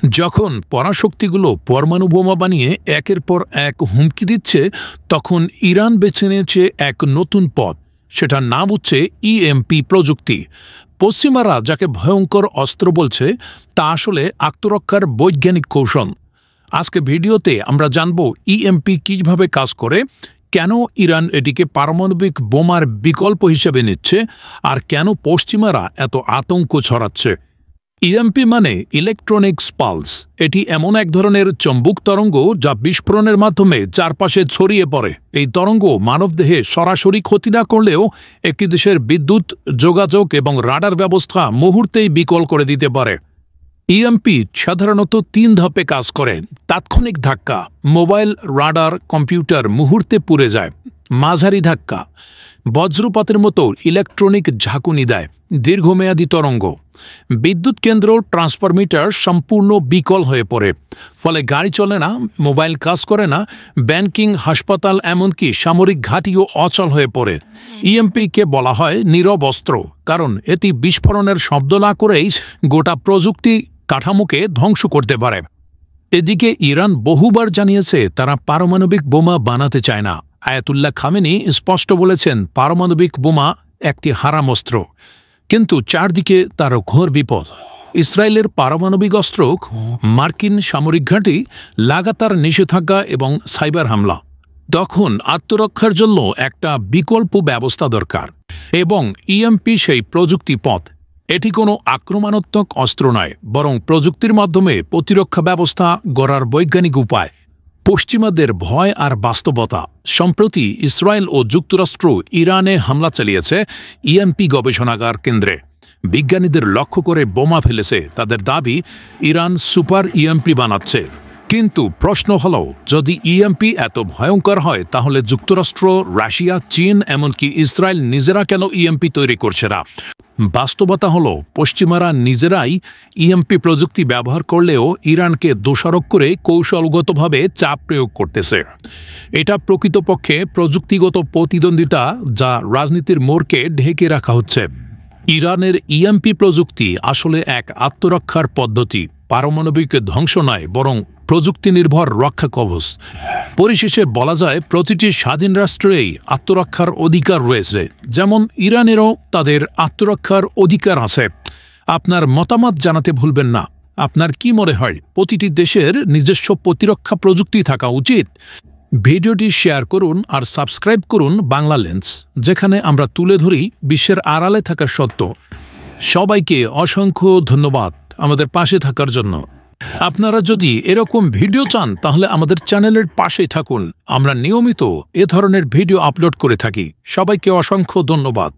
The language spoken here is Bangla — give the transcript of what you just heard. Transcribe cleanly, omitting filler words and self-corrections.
যখন পরাশক্তিগুলো পরমাণু বোমা বানিয়ে একের পর এক হুমকি দিচ্ছে, তখন ইরান বেছে নিয়েছে এক নতুন পথ। সেটার নাম হচ্ছে ইএমপি প্রযুক্তি। পশ্চিমারা যাকে ভয়ঙ্কর অস্ত্র বলছে, তা আসলে আত্মরক্ষার বৈজ্ঞানিক কৌশল। আজকে ভিডিওতে আমরা জানব ইএমপি কীভাবে কাজ করে, কেন ইরান এটিকে পারমাণবিক বোমার বিকল্প হিসেবে নিচ্ছে, আর কেন পশ্চিমারা এত আতঙ্ক ছড়াচ্ছে। ইএমপি মানে ইলেকট্রনিক্স পালস। এটি এমন এক ধরনের চম্বুক তরঙ্গ যা বিস্ফোরণের মাধ্যমে চারপাশে ছড়িয়ে পড়ে। এই তরঙ্গ মানবদেহে সরাসরি ক্ষতি না করলেও একটি দেশের বিদ্যুৎ, যোগাযোগ এবং রাডার ব্যবস্থা মুহূর্তেই বিকল করে দিতে পারে। ইএমপি সাধারণত 3 ধাপে কাজ করে। তাৎক্ষণিক ধাক্কা, মোবাইল, রাডার, কম্পিউটার মুহূর্তে পুড়ে যায়। মাঝারি ধাক্কা, বজ্রপাতের মতো ইলেকট্রনিক ঝাঁকুনি দেয়। দীর্ঘমেয়াদী তরঙ্গ, বিদ্যুৎ কেন্দ্র, ট্রান্সফরমিটার সম্পূর্ণ বিকল হয়ে পড়ে। ফলে গাড়ি চলে না, মোবাইল কাজ করে না, ব্যাংকিং, হাসপাতাল, এমনকি সামরিক ঘাঁটিও অচল হয়ে পড়ে। ইএমপিকে বলা হয় নীরব অস্ত্র, কারণ এটি বিস্ফোরণের শব্দ না করেই গোটা প্রযুক্তি কাঠামোকে ধ্বংস করতে পারে। এদিকে ইরান বহুবার জানিয়েছে তারা পারমাণবিক বোমা বানাতে চায় না। আয়াতুল্লাহ খামেনি স্পষ্ট বলেছেন, পারমাণবিক বোমা একটি হারাম অস্ত্র। কিন্তু চারদিকে তারও ঘোর বিপদ। ইসরায়েলের পারমাণবিক অস্ত্র, মার্কিন সামরিক ঘাঁটি, লাগাতার নিষেধাজ্ঞা এবং সাইবার হামলা। তখন আত্মরক্ষার জন্য একটা বিকল্প ব্যবস্থা দরকার, এবং ইএমপি সেই প্রযুক্তি পথ। এটি কোনো আক্রমণাত্মক অস্ত্র নয়, বরং প্রযুক্তির মাধ্যমে প্রতিরক্ষা ব্যবস্থা গড়ার বৈজ্ঞানিক উপায়। পশ্চিমাদের ভয় আর বাস্তবতা। সম্প্রতি ইসরায়েল ও যুক্তরাষ্ট্র ইরানে হামলা চালিয়েছে ইএমপি গবেষণাগার কেন্দ্রে। বিজ্ঞানীদের লক্ষ্য করে বোমা ফেলেছে। তাদের দাবি ইরান সুপার ইএমপি বানাচ্ছে। কিন্তু প্রশ্ন হল, যদি ইএমপি এত ভয়ঙ্কর হয়, তাহলে যুক্তরাষ্ট্র, রাশিয়া, চীন, এমনকি ইসরায়েল নিজেরা কেন ইএমপি তৈরি করছে না? বাস্তবতা হল, পশ্চিমারা নিজেরাই ইএমপি প্রযুক্তি ব্যবহার করলেও ইরানকে দোষারোপ করে কৌশলগতভাবে চাপ প্রয়োগ করতেছে। এটা প্রকৃতপক্ষে প্রযুক্তিগত প্রতিদ্বন্দ্বিতা, যা রাজনীতির মোড়কে ঢেকে রাখা হচ্ছে। ইরানের ইএমপি প্রযুক্তি আসলে এক আত্মরক্ষার পদ্ধতি, পারমাণবিক ধ্বংস নয়, বরং প্রযুক্তি নির্ভর রক্ষা কবচ। পরিশেষে বলা যায়, প্রতিটি স্বাধীন রাষ্ট্রেই আত্মরক্ষার অধিকার রয়েছে, যেমন ইরানেরও তাদের আত্মরক্ষার অধিকার আছে। আপনার মতামত জানাতে ভুলবেন না। আপনার কি মনে হয়, প্রতিটি দেশের নিজস্ব প্রতিরক্ষা প্রযুক্তি থাকা উচিত? ভিডিওটি শেয়ার করুন আর সাবস্ক্রাইব করুন বাংলা লেন্স, যেখানে আমরা তুলে ধরি বিশ্বের আড়ালে থাকা সত্য। সবাইকে অসংখ্য ধন্যবাদ আমাদের পাশে থাকার জন্য। আপনারা যদি এরকম ভিডিও চান, তাহলে আমাদের চ্যানেলের পাশেই থাকুন। আমরা নিয়মিত এ ধরনের ভিডিও আপলোড করে থাকি। সবাইকে অসংখ্য ধন্যবাদ।